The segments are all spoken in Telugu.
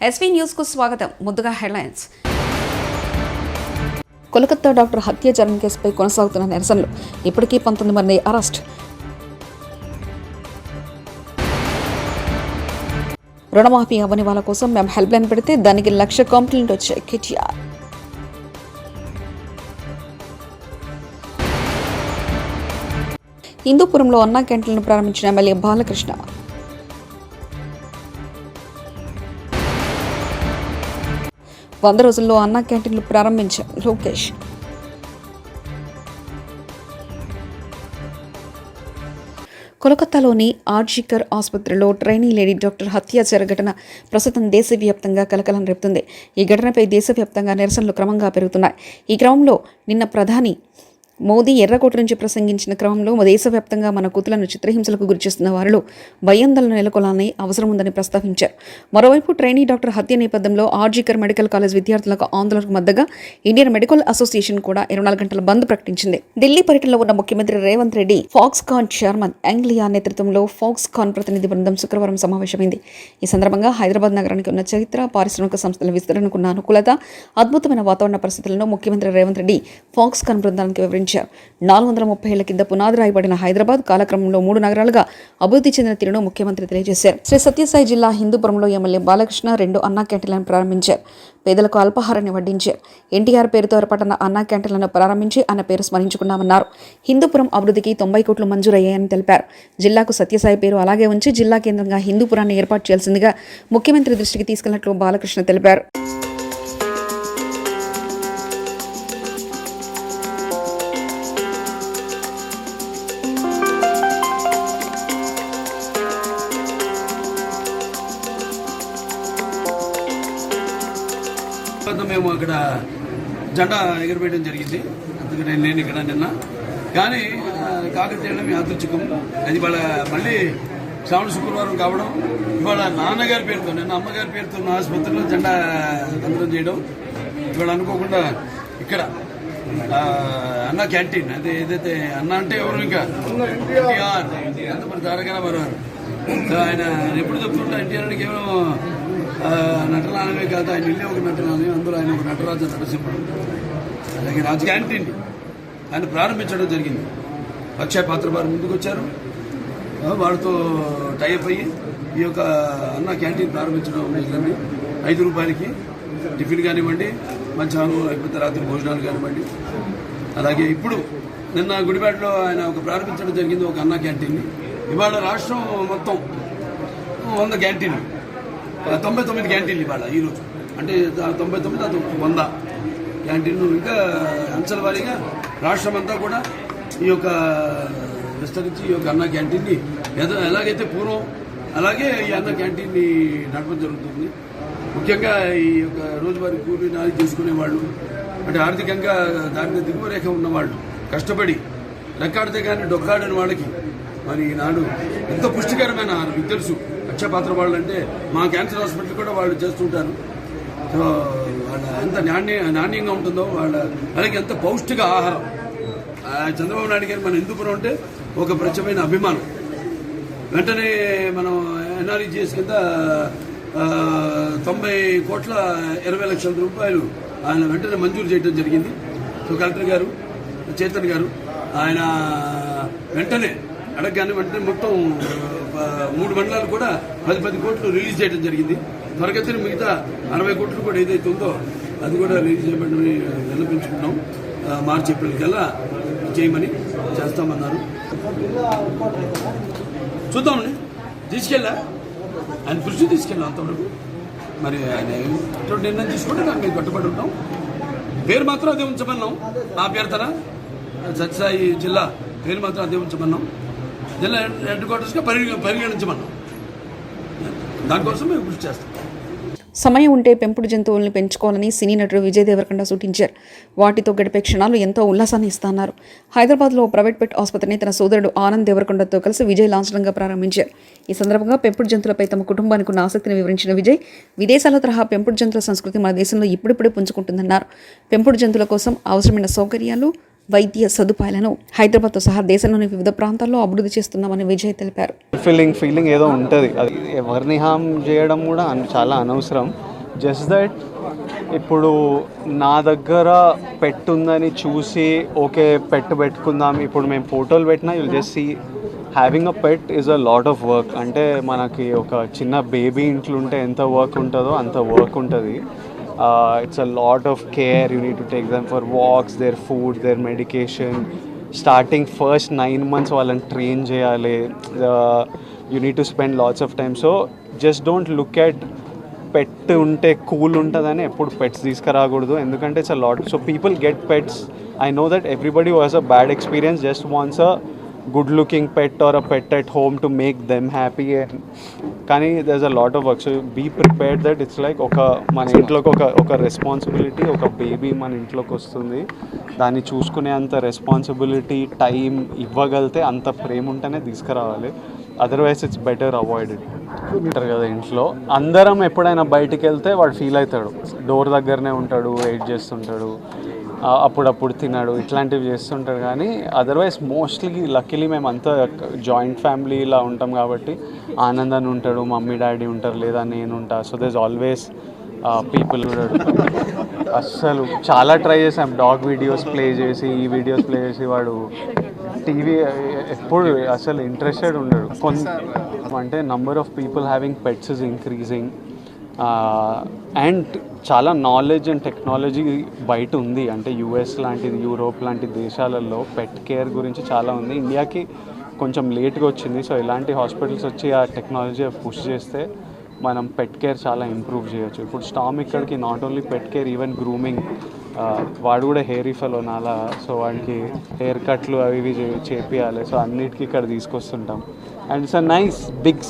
ఎస్వీ న్యూస్ కు స్వాగతం. ముందుగా హెడ్లైన్స్. కోల్కతా డాక్టర్ హత్య జరిగిన కేసుపై కొనసాగుతున్న నిరసనలు. ఇప్పటికీ 19 మంది అరెస్ట్. రుణమాఫీ అవ్వని వాళ్ళ కోసం మేము హెల్ప్ లైన్ పెడితే దానికి 1,00,000 కంప్లైంట్ వచ్చాయి. కేటీఆర్. హిందూపురంలో అన్నా క్యాంటీన్లను ప్రారంభించిన ఎమ్మెల్యే బాలకృష్ణ. వంద రోజుల్లో అన్నా క్యాంటీన్లు ప్రారంభించారు లోకేష్. కోల్కతాలోని ఆర్జికర్ ఆసుపత్రిలో ట్రైనీ లేడీ డాక్టర్ హత్య ఘటన ప్రస్తుతం దేశవ్యాప్తంగా కలకలం రేపుతుంది. ఈ ఘటనపై దేశవ్యాప్తంగా నిరసనలు క్రమంగా పెరుగుతున్నాయి. ఈ క్రమంలో నిన్న ప్రధాని మోదీ ఎర్రకోట నుంచి ప్రసంగించిన క్రమంలో దేశవ్యాప్తంగా మన కూతులను చిత్రహింసలకు గురిచేస్తున్న వారిలో భయాందోళన నెలకొల్లాలని అవసరం ఉందని ప్రస్తావించారు. మరోవైపు ట్రైనీ డాక్టర్ హత్య నేపథ్యంలో ఆర్జికర్ మెడికల్ కాలేజ్ విద్యార్థులకు ఆందోళనకు మద్దతుగా ఇండియన్ మెడికల్ అసోసియేషన్ కూడా 24 గంటల బంద్ ప్రకటించింది. ఢిల్లీ పర్యటనలో ఉన్న ముఖ్యమంత్రి రేవంత్ రెడ్డి ఫాక్స్కాన్ చైర్మన్ యాంగ్లియా నేతృత్వంలో ఫాక్స్కాన్ ప్రతినిధి బృందం శుక్రవారం సమావేశమైంది. ఈ సందర్భంగా హైదరాబాద్ నగరానికి ఉన్న చరిత్ర, పారిశ్రామిక సంస్థల విస్తరణకున్న అనుకూలత, అద్భుతమైన వాతావరణ పరిస్థితులను ముఖ్యమంత్రి రేవంత్ రెడ్డి ఫాక్స్కాన్ బృందానికి వివరించారు. 430 ఏళ్ల కింద పునాది రాయబడిన హైదరాబాద్ కాలక్రమంలో 3 నగరాలుగా అభివృద్ధి చెందిన తీరును ముఖ్యమంత్రి తెలియజేశారు. శ్రీ సత్యసాయి జిల్లా హిందూపురంలో ఎమ్మెల్యే బాలకృష్ణ 2 అన్నా క్యాంటీన్లను ప్రారంభించారు. పేదలకు అల్పాహారాన్ని వడ్డించారు. ఎన్టీఆర్ పేరుతో ఏర్పడిన అన్నా క్యాంటీన్లను ప్రారంభించి అన్న పేరు స్మరించుకున్నామన్నారు. హిందూపురం అభివృద్ధికి 90 కోట్లు మంజూరయ్యాయని తెలిపారు. జిల్లాకు సత్యసాయి పేరు అలాగే ఉంచి జిల్లా కేంద్రంగా హిందూపురాన్ని ఏర్పాటు చేయాల్సిందిగా ముఖ్యమంత్రి దృష్టికి తీసుకెళ్లినట్లు బాలకృష్ణ తెలిపారు. మేము అక్కడ జెండా ఎగరవేయడం జరిగింది. అందుకని నేను ఇక్కడ నిన్న కానీ కాకతీయులు మీ అదృష్టం అది వాళ్ళ మళ్ళీ శ్రావణ శుక్రవారం కావడం, ఇవాళ నాన్నగారి పేరుతో నిన్న అమ్మగారి పేరుతో ఉన్న ఆసుపత్రిలో జెండా అందడం చేయడం, ఇవాళ అనుకోకుండా ఇక్కడ అన్న క్యాంటీన్ అదే ఏదైతే అన్న అంటే ఎవరు ఇంకా ఎన్టీఆర్ ఎంత మరి తారకరా మరోవారు ఆయన ఎప్పుడు చెప్తుంటా ఎన్టీఆర్కి ఏమో నటనాలమే కాదు, ఆయన ఇల్లే ఒక నటనాలయం, అందులో ఆయన ఒక నటరాజ నరసింహుడు. అలాగే రాజు క్యాంటీన్ ఆయన ప్రారంభించడం జరిగింది. అక్షయ పాత్ర వారు ముందుకు వచ్చారు, వారితో టైప్ అయ్యి ఈ యొక్క అన్న క్యాంటీన్ ప్రారంభించడం జరిగింది. 5 రూపాయలకి టిఫిన్ కానివ్వండి, మధ్యాహ్నం లేకపోతే రాత్రి భోజనాలు కానివ్వండి. అలాగే ఇప్పుడు నిన్న గుడిపేటలో ఆయన ఒక ప్రారంభించడం జరిగింది ఒక అన్న క్యాంటీన్ని. ఇవాళ రాష్ట్రం మొత్తం 100 క్యాంటీన్లు, 99 క్యాంటీన్లు ఇవాళ ఈరోజు, అంటే 99 అది 100 క్యాంటీన్లు. ఇంకా అంచెల వారీగా రాష్ట్రం అంతా కూడా ఈ యొక్క విస్తరించి ఈ యొక్క అన్న క్యాంటీన్ని ఎలాగైతే పూర్వం అలాగే ఈ అన్న క్యాంటీన్ని నడపడం జరుగుతుంది. ముఖ్యంగా ఈ యొక్క రోజువారీ కూలీ నాలి చేసుకునే వాళ్ళు, అంటే ఆర్థికంగా దాని దిగువ రేఖ ఉన్నవాళ్ళు, కష్టపడి రెక్కాడితే కానీ డొక్కాడని వాళ్ళకి మరి ఈనాడు ఎంత పుష్టికరమైన మీకు తెలుసు. అక్షయపాత్ర వాళ్ళు అంటే మా క్యాన్సర్ హాస్పిటల్ కూడా వాళ్ళు చేస్తుంటారు. సో వాళ్ళ ఎంత నాణ్యంగా ఉంటుందో వాళ్ళ అలాగే ఎంత పౌష్టిక ఆహారం. చంద్రబాబు నాయుడు గారు మన హిందూపురం అంటే ఒక ప్రత్యేకమైన అభిమానం. వెంటనే మనం ఎన్ఆర్ఈజీఎస్ కింద 90,20,00,000 రూపాయలు ఆయన వెంటనే మంజూరు చేయడం జరిగింది. సో కలెక్టర్ గారు చేతన్ గారు ఆయన వెంటనే అడగగానే వెంటనే మొత్తం 3 మండలాలు కూడా 10 కోట్లు రిలీజ్ చేయడం జరిగింది. త్వరగతిని మిగతా 60 కోట్లు కూడా ఏదైతే ఉందో అది కూడా రిలీజ్ చేయబడి విన్నపించుకున్నాం. మార్చి ఏప్రిల్ కల్లా చేయమని చేస్తామన్నారు. చూద్దామండి, తీసుకెళ్ళా ఆయన దృష్టి తీసుకెళ్ళాం అంతవరకు. మరి ఆయన నిర్ణయం తీసుకుంటే దాన్ని మేము కట్టుబడి ఉంటాం. పేరు మాత్రం అదే ఉంచమన్నాం. నా పేరుతన సత్యసాయి జిల్లా పేరు మాత్రం అదే ఉంచమన్నాం. జిల్లా హెడ్ క్వార్టర్స్గా పరిగణించమన్నాం. దానికోసం మేము కృషి చేస్తాం. సమయం ఉంటే పెంపుడు జంతువుల్ని పెంచుకోవాలని సినీ నటుడు విజయ్ దేవరకొండ సూచించారు. వాటితో గడిపే క్షణాలు ఎంతో ఉల్లాసాన్ని ఇస్తున్నారు. హైదరాబాద్లో ప్రైవేట్ పెట్ ఆసుపత్రిని తన సోదరుడు ఆనంద్ దేవరకొండతో కలిసి విజయ్ లాంఛనంగా ప్రారంభించారు. ఈ సందర్భంగా పెంపుడు జంతువులపై తమ కుటుంబానికి ఉన్న ఆసక్తిని వివరించిన విజయ్, విదేశాల తరహా పెంపుడు జంతువుల సంస్కృతి మన దేశంలో ఇప్పుడిప్పుడే పుంజుకుంటుందన్నారు. పెంపుడు జంతువుల కోసం అవసరమైన సౌకర్యాలు, వైద్య సదుపాయాలను హైదరాబాద్తో సహా దేశంలోని వివిధ ప్రాంతాల్లో అభివృద్ధి చేస్తున్నామని విజయ్ తెలిపారు. ఫీలింగ్ ఏదో ఉంటుంది, అది ఎవరిని హామ్ చేయడం కూడా చాలా అనవసరం. జస్ట్ దట్ ఇప్పుడు నా దగ్గర పెట్ ఉందని చూసి ఓకే పెట్ పెట్టుకుందాం, ఇప్పుడు మేము ఫోటోలు పెట్టినా you'll just see having a pet is a lot of work. అంటే మనకి ఒక చిన్న బేబీ ఇంట్లో ఉంటే ఎంత వర్క్ ఉంటుందో అంత వర్క్ ఉంటుంది. It's a lot of care. You need to take them for walks, their food, their medication. Starting first 9 months వాళ్ళని ట్రైన్ చేయాలి. You need to spend lots of time. So just don't look at pet ఉంటే కూల్ ఉంటుందని ఎప్పుడు పెట్స్ తీసుకురాకూడదు, ఎందుకంటే it's a lot. So people get pets. I know that everybody was a bad experience, just wants a good looking pet or a pet at home to make them happy. కానీ there is a lot of work. So be prepared that it's like మన ఇంట్లోకి ఒక రెస్పాన్సిబిలిటీ. ఒక బేబీ మన ఇంట్లోకి వస్తుంది, దాన్ని చూసుకునే అంత రెస్పాన్సిబిలిటీ టైం ఇవ్వగలితే అంత ప్రేమ ఉంటేనే తీసుకురావాలి. Otherwise it's better avoided. ఉంటారు కదా ఇంట్లో, అందరం ఎప్పుడైనా బయటికి వెళ్తే వాడు ఫీల్ అవుతాడు, డోర్ దగ్గరనే ఉంటాడు, వెయిట్ చేస్తుంటాడు, అప్పుడప్పుడు తిన్నాడు, ఇట్లాంటివి చేస్తుంటాడు. కానీ అదర్వైజ్ మోస్ట్లీ లక్కీలీ మేము అంతా జాయింట్ ఫ్యామిలీలా ఉంటాం కాబట్టి ఆనందాన్ని ఉంటాడు, మమ్మీ డాడీ ఉంటారు, లేదా నేను ఉంటా. So there is always people. అస్సలు చాలా ట్రై చేసాం డాగ్ వీడియోస్ ప్లే చేసి, ఈ వీడియోస్ ప్లే చేసి, వాడు టీవీ ఎప్పుడు అసలు ఇంట్రెస్టెడ్ ఉండడు. అంటే number of people having pets is increasing. And చాలా నాలెడ్జ్ అండ్ టెక్నాలజీ బయట ఉంది. అంటే యూఎస్ లాంటిది, యూరోప్ లాంటి దేశాలలో పెట్ కేర్ గురించి చాలా ఉంది. ఇండియాకి కొంచెం లేట్గా వచ్చింది. సో ఇలాంటి హాస్పిటల్స్ వచ్చి ఆ టెక్నాలజీ పుష్ చేస్తే మనం పెట్ కేర్ చాలా ఇంప్రూవ్ చేయొచ్చు. ఇప్పుడు స్టామ్ ఇక్కడికి not only pet care, even grooming. వాడు కూడా హెయిర్ ఫెలో నాలా, సో వాడికి హెయిర్ కట్లు అవి ఇవి చేపియాలి. సో అన్నిటికీ ఇక్కడ తీసుకొస్తుంటాం. And it's a nice big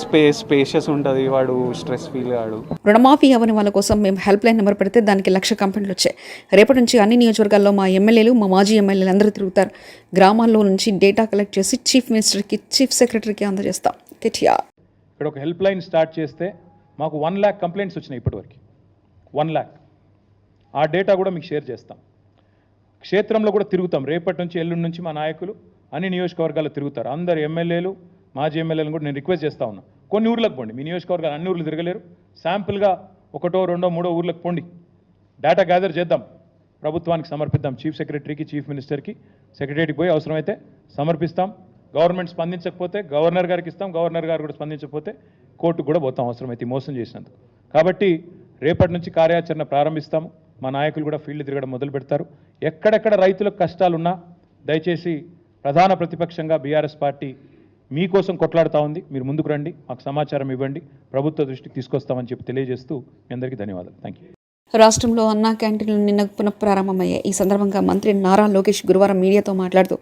spacious ఉంటుంది, వాడు స్ట్రెస్ ఫీల్ కాడు. రుణమాఫీ అవ్వని వాళ్ళ కోసం మేము హెల్ప్ లైన్ నెంబర్ పెడితే దానికి 1,00,000 కంప్లైంట్లు వచ్చాయి. రేపటి నుంచి అన్ని నియోజకవర్గాల్లో మా ఎమ్మెల్యేలు, మా మాజీ ఎమ్మెల్యేలు అందరూ తిరుగుతారు. గ్రామాల్లో నుంచి డేటా కలెక్ట్ చేసి చీఫ్ మినిస్టర్కి, చీఫ్ సెక్రటరీకి అందజేస్తాం. కేటీఆర్ ఇక్కడ ఒక హెల్ప్ లైన్ స్టార్ట్ చేస్తే మాకు 1 lakh కంప్లైంట్స్ వచ్చినాయి ఇప్పటివరకు. 1 lakh. ఆ డేటా కూడా మీకు షేర్ చేస్తాం. క్షేత్రంలో కూడా తిరుగుతాం. రేపటి నుంచి, ఎల్లుండి నుంచి మా నాయకులు అన్ని నియోజకవర్గాల్లో తిరుగుతారు. అందరు ఎమ్మెల్యేలు, మాజీ ఎమ్మెల్యేలను కూడా నేను రిక్వెస్ట్ చేస్తూ ఉన్నా, కొన్ని ఊర్లకు పోండి. మీ నియోజకవర్గాలు అన్ని ఊర్లు తిరగలేరు, శాంపుల్గా 1, 2, 3 ఊర్లకు పోండి. డేటా గ్యాదర్ చేద్దాం, ప్రభుత్వానికి సమర్పిద్దాం. చీఫ్ సెక్రటరీకి, చీఫ్ మినిస్టర్కి, సెక్రటరీకి పోయి అవసరమైతే సమర్పిస్తాం. గవర్నమెంట్ స్పందించకపోతే గవర్నర్ గారికి ఇస్తాం. గవర్నర్ గారు కూడా స్పందించకపోతే కోర్టుకు కూడా పోతాం అవసరమైతే మోసం చేసినందుకు. కాబట్టి రేపటి నుంచి కార్యాచరణ ప్రారంభిస్తాము. మా నాయకులు కూడా ఫీల్డ్ తిరగడం మొదలు పెడతారు. ఎక్కడెక్కడ రైతులకు కష్టాలున్నా దయచేసి ప్రధాన ప్రతిపక్షంగా బీఆర్ఎస్ పార్టీ మీకోసం కొట్లాడుతూ ఉంది. మీరు ముందుకు రండి, మాకు సమాచారం ఇవ్వండి, ప్రభుత్వ దృష్టికి తీసుకొస్తామని చెప్పి తెలియజేస్తూ మీ అందరికీ ధన్యవాదాలు. Thank you. రాష్ట్రంలో అన్నా క్యాంటీన్లు నిన్న పునఃప్రారంభమయ్యాయి. ఈ సందర్భంగా మంత్రి నారా లోకేష్ గురువారం మీడియాతో మాట్లాడుతూ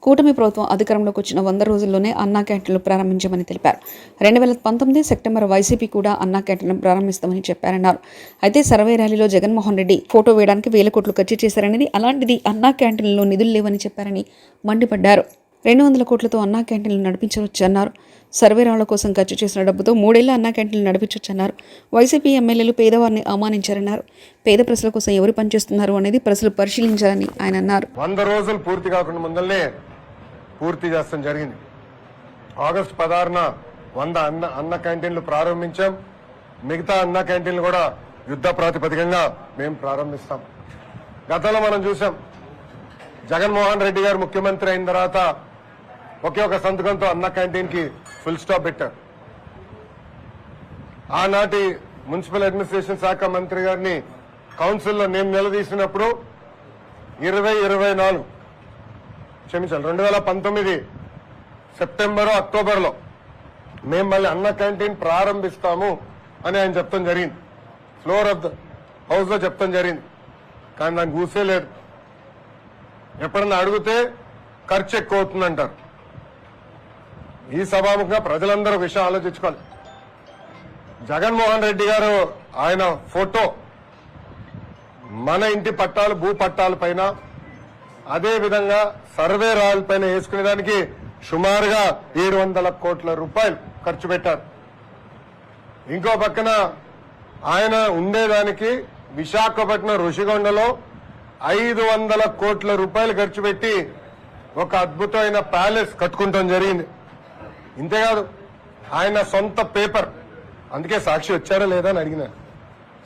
కూటమి ప్రభుత్వం అధికారంలోకి వచ్చిన 100 రోజుల్లోనే అన్నా క్యాంటీన్లు ప్రారంభించామని తెలిపారు. 2019 సెప్టెంబర్ వైసీపీ కూడా అన్నా క్యాంటీన్లు ప్రారంభిస్తామని చెప్పారన్నారు. అయితే సర్వే ర్యాలీలో జగన్మోహన్ రెడ్డి ఫోటో వేయడానికి 1,000 కోట్లు ఖర్చు చేశారని, అలాంటిది అన్నా క్యాంటీన్లలో నిధులు లేవని చెప్పారని మండిపడ్డారు. 200 కోట్లతో అన్నా క్యాంటీన్లు నడిపించవచ్చన్నారు. సర్వేరాళ్ల కోసం ఖర్చు చేసిన డబ్బుతో 3 ఏళ్ల అన్నా క్యాంటీన్లు నడిపించవచ్చన్నారు. వైసీపీ ఎమ్మెల్యేలు పేదవారిని అవమానించారన్నారు. పేద ప్రజల కోసం ఎవరు పనిచేస్తున్నారు అనేది ప్రజలు పరిశీలించాలని ఆయన అన్నారు. 100 రోజులు పూర్తి కాకుండా ముందల్నే పూర్తి చేస్తాం జరిగింది. ఆగస్టు 16న 100 అన్న క్యాంటీన్లు ప్రారంభించాం. మిగతా అన్న క్యాంటీన్లు కూడా యుద్ధ ప్రాతిపదికంగా మేము ప్రారంభిస్తాం. గతంలో మనం చూసాం, జగన్మోహన్ రెడ్డి గారు ముఖ్యమంత్రి అయిన తర్వాత ఒకే ఒక సంతకంతో అన్న క్యాంటీన్ కి ఫుల్ స్టాప్ పెట్టారు. ఆనాటి మున్సిపల్ అడ్మినిస్ట్రేషన్ శాఖ మంత్రి గారిని కౌన్సిల్లో నేను నిలదీసినప్పుడు 2019 సెప్టెంబర్, అక్టోబర్లో మేము మళ్ళీ అన్న క్యాంటీన్ ప్రారంభిస్తాము అని ఆయన చెప్తాం జరిగింది. ఫ్లోర్ ఆఫ్ ద హౌస్ లో చెప్తాం జరిగింది. కానీ దానికి ఊసే లేదు. ఎప్పుడన్నా అడిగితే ఖర్చు ఎక్కువ అవుతుందంటారు. ఈ సభాముఖంగా ప్రజలందరూ విషయం ఆలోచించుకోవాలి. జగన్మోహన్ రెడ్డి గారు ఆయన ఫోటో మన ఇంటి పట్టాలు, భూ పట్టాల పైన, అదే విధంగా సర్వే రాయల పైన వేసుకునేదానికి సుమారుగా 700 కోట్ల రూపాయలు ఖర్చు పెట్టారు. ఇంకో పక్కన ఆయన ఉండేదానికి విశాఖపట్నం ఋషికొండలో 500 కోట్ల రూపాయలు ఖర్చు పెట్టి ఒక అద్భుతమైన ప్యాలెస్ కట్టుకుంటాం జరిగింది. ఇంతేకాదు, ఆయన సొంత పేపర్, అందుకే సాక్షి వచ్చారా లేదా అని అడిగినారు,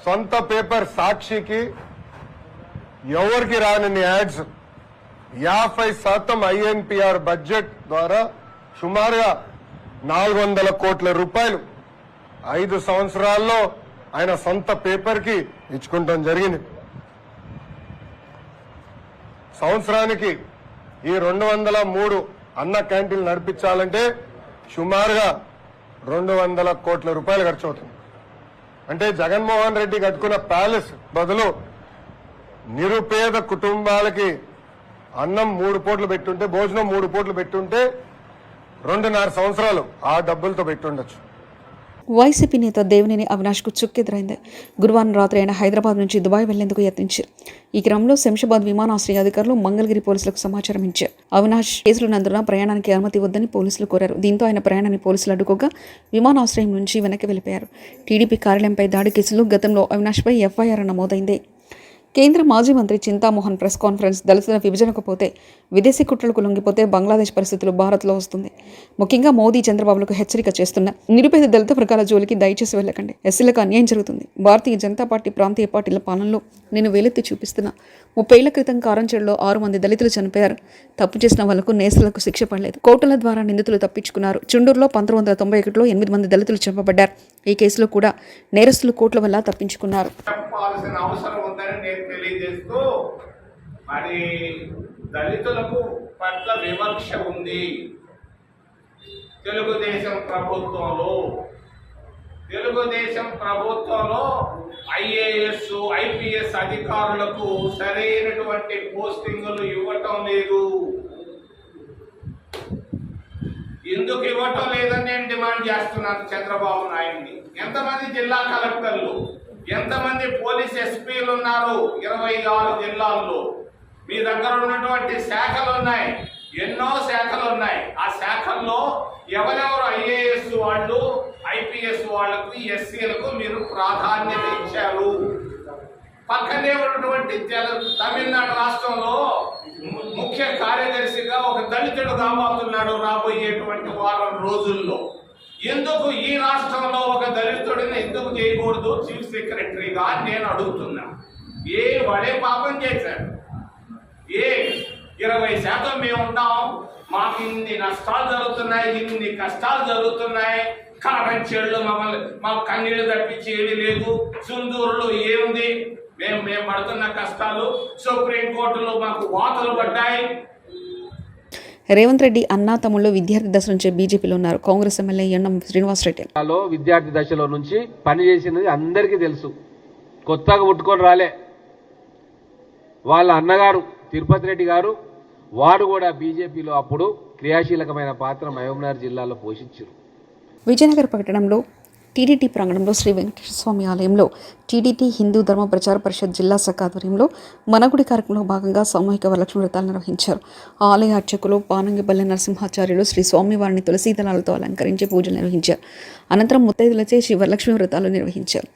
సొంత పేపర్ సాక్షికి ఎవరికి రాని యాడ్స్ 50% ఐఎన్పిఆర్ బడ్జెట్ ద్వారా సుమారుగా 400 కోట్ల రూపాయలు 5 సంవత్సరాల్లో ఆయన సొంత పేపర్ కి ఇచ్చుకుంటాం జరిగింది. సంవత్సరానికి ఈ 203 అన్న క్యాంటీన్లు నడిపించాలంటే సుమారుగా 200 కోట్ల రూపాయలు ఖర్చు అవుతుంది. అంటే జగన్మోహన్ రెడ్డి కట్టుకున్న ప్యాలెస్ బదులు నిరుపేద కుటుంబాలకి అన్నం 3 పూటలు పెట్టుంటే, భోజనం 3 పూటలు పెట్టుంటే 2.5 సంవత్సరాలు ఆ డబ్బులతో పెట్టుండొచ్చు. వైసీపీ నేత దేవినేని అవినాష్కు చుక్కెదురైంది. గురువారం రాత్రి ఆయన హైదరాబాద్ నుంచి దుబాయ్ వెళ్లేందుకు యత్నించారు. ఈ క్రమంలో శంషాబాద్ విమానాశ్రయ అధికారులు మంగళగిరి పోలీసులకు సమాచారం ఇచ్చారు. అవినాష్ కేసులున్నందున ప్రయాణానికి అనుమతి వద్దని పోలీసులు కోరారు. దీంతో ఆయన ప్రయాణాన్ని పోలీసులు అడ్డుకోగా విమానాశ్రయం నుంచి వెనక్కి వెళ్లిపోయారు. టీడీపీ కార్యాలయంపై దాడి కేసులో గతంలో అవినాష్పై ఎఫ్ఐఆర్ నమోదైంది. కేంద్ర మాజీ మంత్రి చింతామోహన్ ప్రెస్ కాన్ఫరెన్స్ దళితుల విభజనకు పోతే, విదేశీ కుట్రలకు లొంగిపోతే బంగ్లాదేశ్ పరిస్థితులు భారత్లో వస్తుంది. ముఖ్యంగా మోదీ చంద్రబాబులకు హెచ్చరిక చేస్తున్న నిరుపేద దళిత వర్గాల జోలికి దయచేసి వెళ్ళకండి. ఎస్సీలకు అన్యాయం జరుగుతుంది. భారతీయ జనతా పార్టీ ప్రాంతీయ పార్టీల పాలనలో నేను వేలెత్తి చూపిస్తున్నా. 30 ఏళ్ల క్రితం కారంచేడులో 6 మంది దళితులు చనిపోయారు. తప్పు చేసిన వాళ్లకు నేసలకు శిక్ష పడలేదు. కోర్టుల ద్వారా నిందితులు తప్పించుకున్నారు. చుండూరులో 1991లో 8 మంది దళితులు చంపబడ్డారు. ఈ కేసులో కూడా నేరస్తులు కోర్టుల వల్ల తప్పించుకున్నారు. తెలియజేస్తూ మరి దళితులకు పట్ల వివక్ష ఉంది తెలుగుదేశం ప్రభుత్వంలో ఐఏఎస్ ఐపీఎస్ అధికారులకు సరైనటువంటి పోస్టింగులు ఇవ్వటం లేదు. ఎందుకు ఇవ్వటం లేదని నేను డిమాండ్ చేస్తున్నాను చంద్రబాబు నాయుడిని. ఎంతమంది జిల్లా కలెక్టర్లు, ఎంతమంది పోలీస్ ఎస్పీలు ఉన్నారు? 26 జిల్లాల్లో మీ దగ్గర ఉన్నటువంటి శాఖలు ఉన్నాయి, ఎన్నో శాఖలు ఉన్నాయి. ఆ శాఖల్లో ఎవరెవరు ఐఏఎస్ వాళ్ళు, ఐపీఎస్ వాళ్ళకు, ఎస్సీలకు మీరు ప్రాధాన్యత ఇచ్చారు? పక్కనే ఉన్నటువంటి తమిళనాడు రాష్ట్రంలో ముఖ్య కార్యదర్శిగా ఒక దళితుడు కాబోతున్నాడు రాబోయేటువంటి వారం రోజుల్లో. ఎందుకు ఈ రాష్ట్రంలో ఒక దళితుడిని ఎందుకు చేయకూడదు చీఫ్ సెక్రటరీగా నేను అడుగుతున్నా. వాడే పాపం చేశాడు? 20% మేము ఉంటాం, మాకు ఇన్ని నష్టాలు జరుగుతున్నాయి, ఇన్ని కష్టాలు జరుగుతున్నాయి. కారంచేళ్ళు మాకు కన్నీళ్లు తప్పించి ఏది లేదు. చుందూరులో ఏముంది? మేము పడుతున్న కష్టాలు. సుప్రీంకోర్టులో మాకు వాతలు పడ్డాయి. రేవంత్ రెడ్డి అన్నా తమ్ముళ్ళు విద్యార్థి దశ నుంచే బీజేపీలో ఉన్నారు. కాంగ్రెస్ ఎమ్మెల్యే ఎన్ఎం శ్రీనివాసరెడ్డి విద్యార్థి దశలో నుంచి పనిచేసినది అందరికీ తెలుసు. కొత్తగా పుట్టుకొని రాలే. వాళ్ళ అన్నగారు తిరుపతి రెడ్డి గారు, వాడు కూడా బీజేపీలో అప్పుడు క్రియాశీలకమైన పాత్ర మహబూబ్నగర్ జిల్లాలో పోషించారు. విజయనగర పట్టణంలో టీడీటీ ప్రాంగణంలో శ్రీ వెంకటేశ్వర స్వామి ఆలయంలో టీడీటీ హిందూ ధర్మ ప్రచార పరిషత్ జిల్లా శాఖ ఆధ్వర్యంలో మనగుడి కార్యక్రమంలో భాగంగా సామూహిక వరలక్ష్మి వ్రతాలు నిర్వహించారు. ఆలయ అర్చకులు పానంగిపల్లి నరసింహాచార్యులు శ్రీ స్వామివారిని తులసీ దళాలతో అలంకరించి పూజలు నిర్వహించారు. అనంతరం ముత్తైదులచే శ్రీ వరలక్ష్మి వ్రతాలు నిర్వహించారు.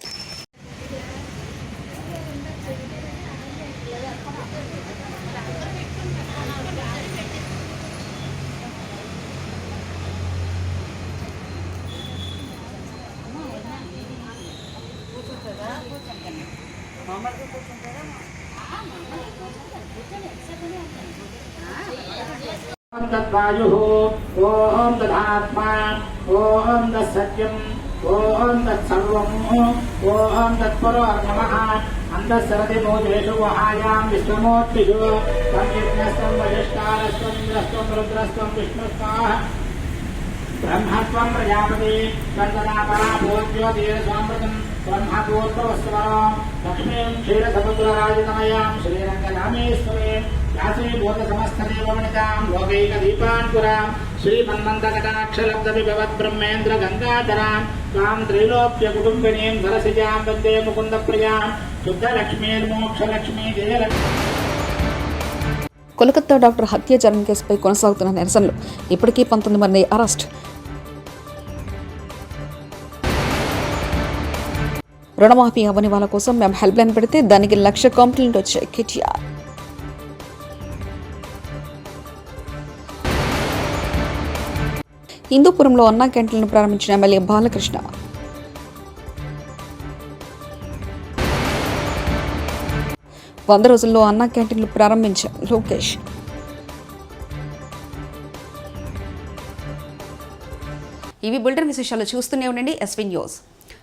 ఓం తద్వాయుః, ఓం తదాత్మా, ఓం తత్సత్యం, ఓం తత్సర్వం, ఓం తత్పరో నమః. అంతఃసరతి భూతేషు గుహాయాం విష్ణుమూర్తిషు సంయజ్ఞస్త్వం వశిష్ఠారస్త్వం ఇంద్రస్త్వం రుద్రస్త్వం విష్ణుస్వాహ బ్రహ్మత్వం ప్రజాపతి వందనాపరా భూజ్యోతిర్స్వామృతం బ్రహ్మపూర్వస్వరం లక్ష్మీం క్షీరసముద్రరాజితమయాం శ్రీరంగనామేశ్వరీం యాసీభూత సమస్తదేవమణితాం లోకైకదీపాన్పురాం శ్రీమన్మందకటాక్షలబ్ధవిభవత్ బ్రహ్మేంద్ర గంగాధరాం తాం త్రైలోక్య కుటుంబినీం సరసిజాం వందే ముకుంద ప్రియాం శుద్ధలక్ష్మీర్మోక్షలక్ష్మీ జయలక్ష్మీ. కోల్కతా డాక్టర్ హత్యాచారం కేసుపై కొనసాగుతున్న నిరసనలు. ఇప్పటికీ 19 మంది అరెస్ట్. రుణమాఫీ అవ్వని వాళ్ళ కోసం మేము హెల్ప్ లైన్ పెడితే దానికి 1,00,000 కంప్లైంట్ వచ్చాయి. కేటీఆర్ హిందూపురంలో అన్నా క్యాంటీన్లను ప్రారంభించిన ఎమ్మెల్యే బాలకృష్ణ. 100 రోజుల్లో అన్నా క్యాంటీన్లు ప్రారంభించారు లోకేష్. ఇవి బులెటిన్ విశేషాలు. చూస్తూనే ఉండండి ఎస్వీ న్యూస్.